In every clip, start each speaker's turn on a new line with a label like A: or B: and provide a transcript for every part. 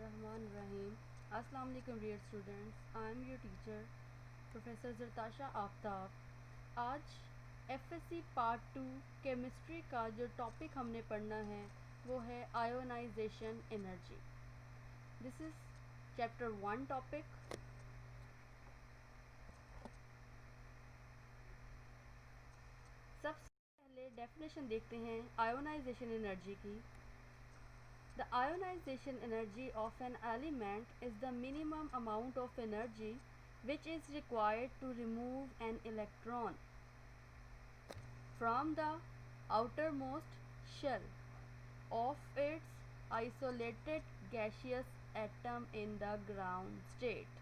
A: Bismillahirrahmanirrahim. Assalamu alaikum dear students. I am your teacher professor Zartasha Aftab. आज FSc part 2 chemistry का जो topic हमने पढ़ना है वो है ionization energy. This is chapter 1 topic. सबसे पहले डेफिनेशन देखते हैं आयोनाइजेशन एनर्जी की। The ionization energy of an element is the minimum amount of energy which is required to remove an electron from the outermost shell of its isolated gaseous atom in the ground state।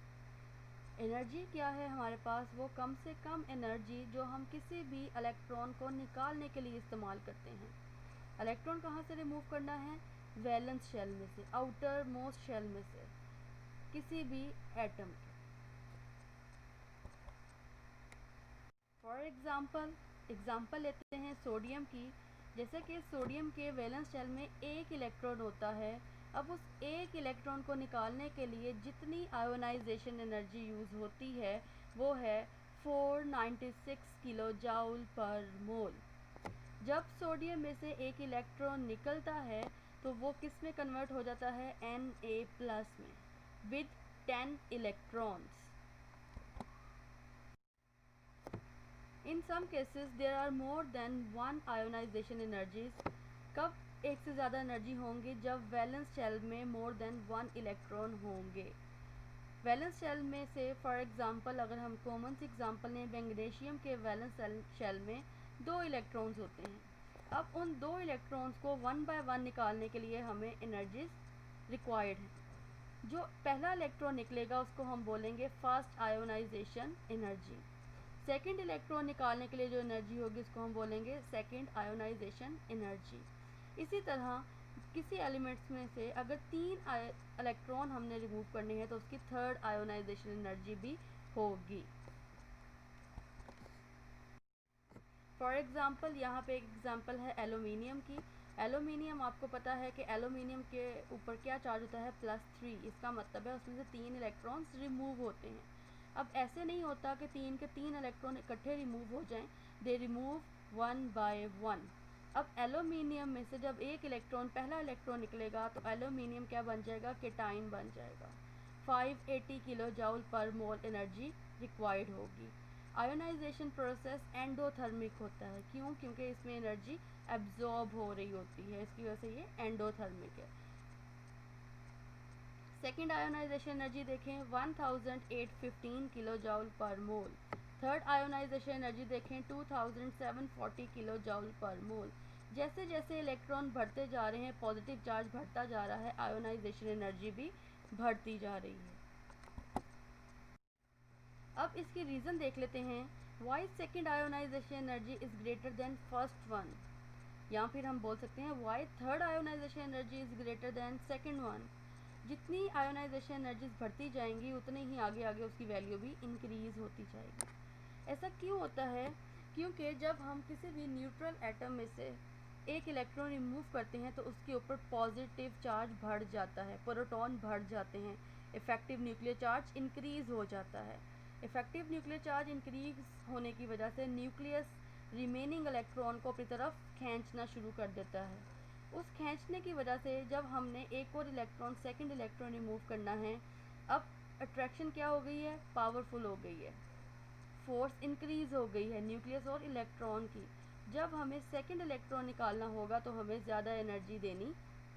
A: Energy क्या है हमारे पास? वो कम से कम energy जो हम किसी भी electron को निकालने के लिए इस्तेमाल करते हैं। इलेक्ट्रॉन कहाँ से रिमूव करना है? वैलेंस शेल में से, आउटर मोस्ट शेल में से, किसी भी एटम के। फॉर एग्जाम्पल लेते हैं सोडियम की। जैसे कि सोडियम के वैलेंस शेल में एक इलेक्ट्रॉन होता है। अब उस एक इलेक्ट्रॉन को निकालने के लिए जितनी आयोनाइजेशन एनर्जी यूज़ होती है वो है 496 किलो जाउल पर मोल। जब सोडियम में से एक इलेक्ट्रॉन निकलता है तो वो किस में कन्वर्ट हो जाता है? Na+ में with 10 electrons. In some cases there are more than one ionization energies. कब एक से ज़्यादा एनर्जी होंगी? जब वैलेंस शेल में मोर देन वन इलेक्ट्रॉन होंगे। वैलेंस शेल में से फॉर एग्जांपल अगर हम कॉमन सी एग्जांपल लें, मैग्नीशियम के वैलेंस शेल में 2 इलेक्ट्रॉन्स होते हैं। अब उन 2 इलेक्ट्रॉन्स को वन बाय वन निकालने के लिए हमें एनर्जीज रिक्वायर्ड है। जो पहला इलेक्ट्रॉन निकलेगा उसको हम बोलेंगे first ionization energy. Second electron निकालने के लिए जो एनर्जी होगी उसको हम बोलेंगे सेकंड आयोनाइजेशन एनर्जी। इसी तरह किसी एलिमेंट्स में से अगर 3 इलेक्ट्रॉन हमने रिमूव करने हैं तो उसकी थर्ड आयोनाइजेशन एनर्जी भी होगी। फॉर एग्ज़ाम्पल यहाँ पे एक एग्ज़ाम्पल है एलुमिनियम की। एलुमिनियम आपको पता है कि एलुमिनियम के ऊपर क्या चार्ज होता है? +3। इसका मतलब है उसमें से 3 इलेक्ट्रॉन्स रिमूव होते हैं। अब ऐसे नहीं होता कि 3 के 3 इलेक्ट्रॉन इकट्ठे रिमूव हो जाएं, they remove one by one. अब एलुमिनियम में से जब एक इलेक्ट्रॉन पहला इलेक्ट्रॉन निकलेगा तो एलुमिनियम क्या बन जाएगा? केटाइन बन जाएगा। 580 किलो जाउल पर मोल एनर्जी रिक्वायर्ड होगी। आयोनाइजेशन प्रोसेस एंडोथर्मिक होता है। क्यों? क्योंकि इसमें एनर्जी एब्जॉर्ब हो रही होती है, इसकी वजह से ये एंडोथर्मिक है। सेकेंड आयोनाइजेशन एनर्जी देखें 1815 किलो जाउल पर मोल। थर्ड आयोनाइजेशन एनर्जी देखें 2740 किलो जाउल पर मोल। जैसे जैसे इलेक्ट्रॉन बढ़ते जा रहे हैं, पॉजिटिव चार्ज बढ़ता जा रहा है, आयोनाइजेशन एनर्जी भी बढ़ती जा रही है। अब इसकी रीज़न देख लेते हैं। Why second ionization energy is greater than first one, या फिर हम बोल सकते हैं why third ionization energy is greater than second one. जितनी आयोनाइजेशन एनर्जीज बढ़ती जाएंगी उतनी ही आगे आगे उसकी वैल्यू भी इंक्रीज़ होती जाएगी। ऐसा क्यों होता है? क्योंकि जब हम किसी भी न्यूट्रल एटम में से एक इलेक्ट्रॉन रिमूव करते हैं तो उसके ऊपर पॉजिटिव चार्ज बढ़ जाता है, प्रोटॉन बढ़ जाते हैं, इफ़ेक्टिव न्यूक्लियर चार्ज इंक्रीज़ हो जाता है। इफ़ेक्टिव न्यूक्लियर चार्ज इंक्रीज होने की वजह से न्यूक्लियस रिमेनिंग इलेक्ट्रॉन को अपनी तरफ खींचना शुरू कर देता है। उस खींचने की वजह से जब हमने एक और इलेक्ट्रॉन सेकंड इलेक्ट्रॉन रिमूव करना है, अब अट्रैक्शन क्या हो गई है? पावरफुल हो गई है, फोर्स इंक्रीज़ हो गई है न्यूक्लियस और इलेक्ट्रॉन की। जब हमें सेकंड इलेक्ट्रॉन निकालना होगा तो हमें ज़्यादा एनर्जी देनी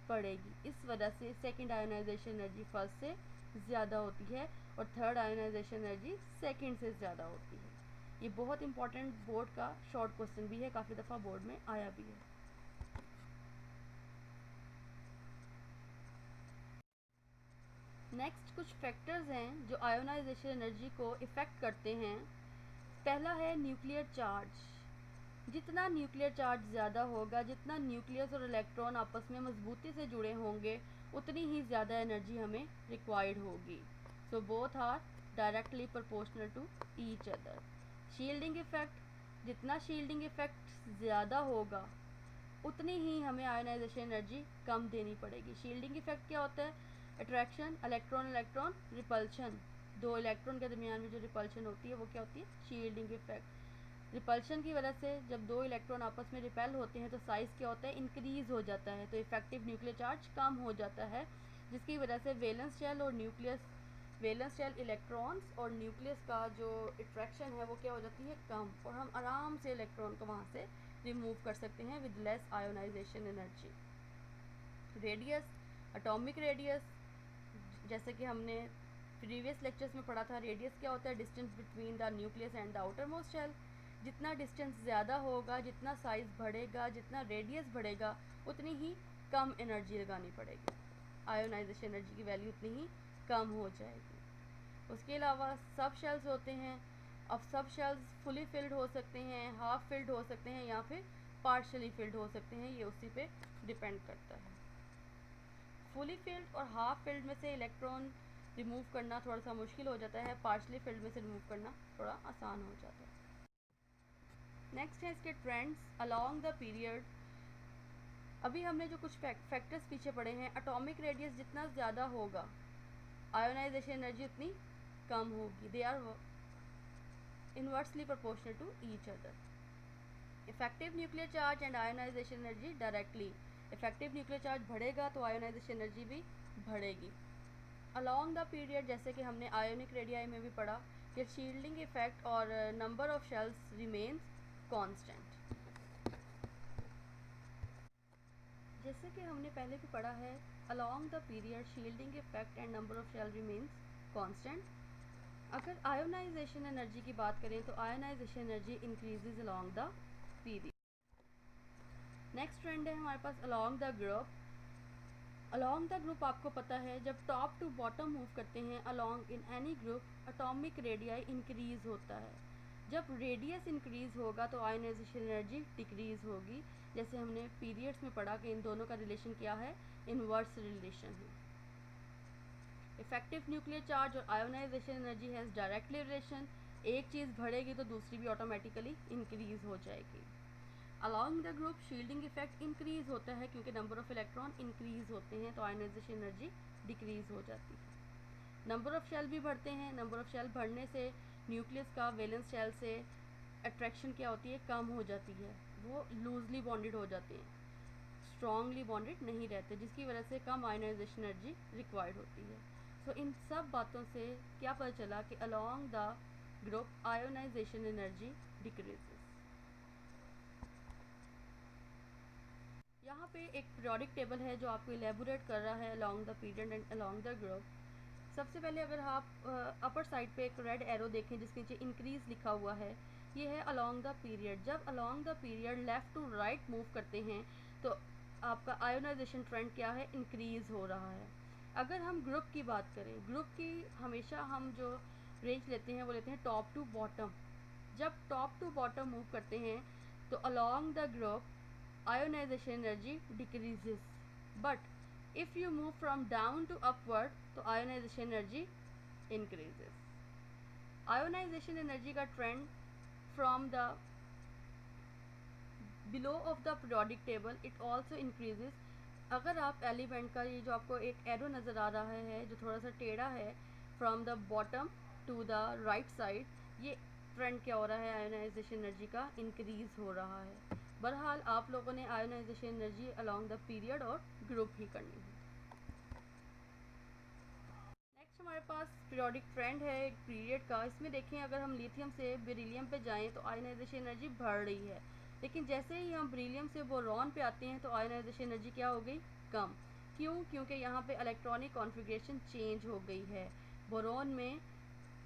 A: पड़ेगी। इस वजह से सेकंड आयोनाइजेशन एनर्जी फर्स्ट से ज़्यादा होती है और थर्ड आयोनाइजेशन एनर्जी सेकंड से ज़्यादा होती है। ये बहुत इंपॉर्टेंट बोर्ड का शॉर्ट क्वेश्चन भी है, काफ़ी दफ़ा बोर्ड में आया भी है। नेक्स्ट कुछ फैक्टर्स हैं जो आयोनाइजेशन एनर्जी को इफ़ेक्ट करते हैं। पहला है न्यूक्लियर चार्ज। जितना न्यूक्लियर चार्ज ज़्यादा होगा, जितना न्यूक्लियस और इलेक्ट्रॉन आपस में मजबूती से जुड़े होंगे, उतनी ही ज़्यादा एनर्जी हमें रिक्वायर्ड होगी। So both are directly proportional to each other. Shielding effect, जितना शील्डिंग इफ़ेक्ट ज़्यादा होगा उतनी ही हमें आयोनाइजेशन एनर्जी कम देनी पड़ेगी। शील्डिंग इफ़ेक्ट क्या होता है? अट्रैक्शन, इलेक्ट्रॉन इलेक्ट्रॉन रिपल्शन, दो इलेक्ट्रॉन के दरमियान में जो रिपल्शन होती है वो क्या होती है, शील्डिंग इफेक्ट। रिपल्शन की वजह से जब दो इलेक्ट्रॉन आपस में रिपेल होते हैं तो साइज़ क्या होता है, इंक्रीज़ हो जाता है, तो इफेक्टिव न्यूक्लियर चार्ज कम हो जाता है, जिसकी वजह से वैलेंस शेल और न्यूक्लियस, वैलेंस शेल इलेक्ट्रॉन्स और न्यूक्लियस का जो अट्रैक्शन है वो क्या हो जाती है, कम, और हम आराम से इलेक्ट्रॉन को वहाँ से रिमूव कर सकते हैं with less ionization energy. Radius, atomic radius, जैसे कि हमने प्रीवियस लेक्चर्स में पढ़ा था, रेडियस क्या होता है, distance between the nucleus and the outermost shell. जितना डिस्टेंस ज़्यादा होगा, जितना साइज़ बढ़ेगा, जितना रेडियस बढ़ेगा, उतनी ही कम एनर्जी लगानी पड़ेगी, आयोनाइजेशन एनर्जी की वैल्यू उतनी ही कम हो जाएगी। उसके अलावा सब शेल्स होते हैं। अब सब शेल्स फुली फिल्ड हो सकते हैं, हाफ फिल्ड हो सकते हैं, या फिर पार्शली फिल्ड हो सकते हैं, ये उसी पे डिपेंड करता है। फुली फिल्ड और हाफ फिल्ड में से इलेक्ट्रॉन रिमूव करना थोड़ा सा मुश्किल हो जाता है, पार्शली फिल्ड में से रिमूव करना थोड़ा आसान हो जाता है। नेक्स्ट है इसके ट्रेंड्स अलोंग द पीरियड। अभी हमने जो कुछ फैक्टर्स पीछे पढ़े हैं, एटॉमिक रेडियस जितना ज़्यादा होगा आयोनाइजेशन एनर्जी उतनी कम होगी, they are inversely proportional to each other. Effective nuclear charge and ionization energy directly, effective nuclear charge बढ़ेगा तो आयोनाइजेशन एनर्जी भी बढ़ेगी। अलोंग द पीरियड, जैसे कि हमने आयोनिक रेडियाई में भी पढ़ा कि शील्डिंग इफेक्ट और number of shells remains constant. जैसे कि हमने पहले भी पढ़ा है, along the period shielding effect and number of shell remains constant. अगर आयोनाइजेशन एनर्जी की बात करें तो ionisation energy increases along the period. Next trend है हमारे पास along the group. Along the group आपको पता है, जब टॉप टू बॉटम मूव करते हैं along in any group, atomic radii increase होता है। जब रेडियस इंक्रीज होगा तो आयोनाइजेशन एनर्जी डिक्रीज होगी। जैसे हमने पीरियड्स में पढ़ा कि इन दोनों का रिलेशन क्या है, इनवर्स रिलेशन है। इफेक्टिव न्यूक्लियर चार्ज और ionization energy has directly relation, एक चीज़ बढ़ेगी तो दूसरी भी ऑटोमेटिकली इंक्रीज हो जाएगी। Along the group shielding effect increase होता है क्योंकि नंबर ऑफ इलेक्ट्रॉन इंक्रीज होते हैं तो आयोनाइजेशन एनर्जी डिक्रीज हो जाती है। नंबर ऑफ शेल भी बढ़ते हैं, नंबर ऑफ शेल बढ़ने से न्यूक्लियस का वैलेंस शेल से अट्रैक्शन क्या होती है, कम हो जाती है, वो लूजली बॉन्डेड हो जाते हैं, स्ट्रॉन्गली बॉन्डेड नहीं रहते, जिसकी वजह से कम आयोनाइजेशन एनर्जी रिक्वायर्ड होती है। सो इन सब बातों से क्या पता चला कि along the group ionisation energy decreases. यहाँ पे एक पीरियोडिक टेबल है जो आपको इलेबोरेट कर रहा है along the period and along the group. सबसे पहले अगर आप अपर साइड पे एक रेड एरो देखें जिसके नीचे इंक्रीज लिखा हुआ है, ये है अलोंग द पीरियड। जब along the period left to right move करते हैं तो आपका आयोनाइजेशन ट्रेंड क्या है, इंक्रीज हो रहा है। अगर हम ग्रुप की बात करें, ग्रुप की हमेशा हम जो रेंज लेते हैं वो लेते हैं टॉप टू बॉटम। जब टॉप टू बॉटम मूव करते हैं तो along the group ionisation energy decreases, but if you move from down to upward तो ionisation energy increases। Ionisation energy का trend from the below of the periodic table it also increases. अगर आप element का ये जो आपको एक arrow नज़र आ रहा है जो थोड़ा सा टेढ़ा है, from the bottom to the right side, ये ट्रेंड क्या हो रहा है, आयोनाइजेशन एनर्जी का इंक्रीज हो रहा है। बहरहाल आप लोगों ने ionization energy along the period और ग्रुप ही करनी है। नेक्स्ट हमारे पास पीरियोडिक ट्रेंड है एक पीरियड का। इसमें देखें, अगर हम लिथियम से बेरिलियम पे जाएं तो आयोनाइजेशन एनर्जी बढ़ रही है, लेकिन जैसे ही हम बेरिलियम से बोरॉन पे आते हैं तो आयोनाइजेशन एनर्जी क्या हो गई, कम। क्यों? क्योंकि यहाँ पे इलेक्ट्रॉनिक कॉन्फ़िगरेशन चेंज हो गई है। बोरॉन में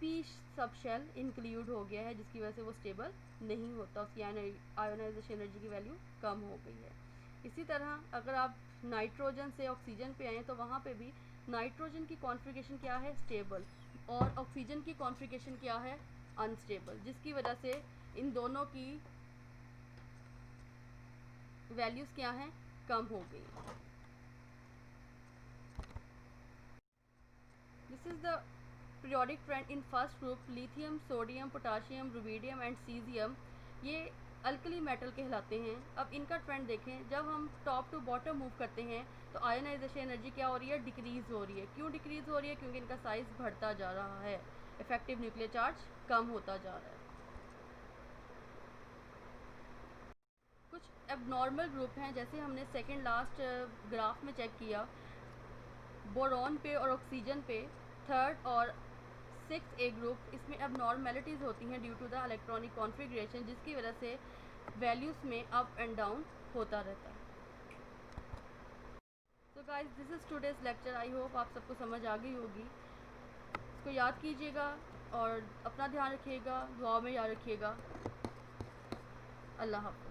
A: पी सब शेल इंक्लूड हो गया है जिसकी वजह से वो स्टेबल नहीं होता, उसकी आयोनाइजेशन एनर्जी की वैल्यू कम हो गई है। इसी तरह अगर आप नाइट्रोजन से ऑक्सीजन पे आएँ तो वहाँ पे भी नाइट्रोजन की कॉन्फ़िगरेशन क्या है, स्टेबल, और ऑक्सीजन की कॉन्फ़िगरेशन क्या है, अनस्टेबल, जिसकी वजह से इन दोनों की वैल्यूज़ क्या हैं, कम हो गई। This is the periodic trend in first group lithium, sodium, potassium, rubidium and caesium. ये अल्कली मेटल कहलाते हैं। अब इनका ट्रेंड देखें, जब हम टॉप टू बॉटम मूव करते हैं तो आयोनाइजेशन एनर्जी क्या हो रही है, डिक्रीज़ हो रही है। क्यों डिक्रीज़ हो रही है? क्योंकि इनका साइज़ बढ़ता जा रहा है, इफेक्टिव न्यूक्लियर चार्ज कम होता जा रहा है। कुछ एबनॉर्मल ग्रुप हैं, जैसे हमने सेकंड लास्ट ग्राफ में चेक किया, बोरॉन पे और ऑक्सीजन पे थर्ड और 6A ग्रुप, इसमें एबनॉर्मेलिटीज़ होती हैं due to the electronic configuration, जिसकी वजह से वैल्यूज़ में अप एंड डाउन होता रहता है। तो guys, this is today's lecture. I hope आप सबको समझ आ गई होगी। इसको याद कीजिएगा और अपना ध्यान रखिएगा, दुआ में याद रखिएगा। अल्लाह हाफ़िज़।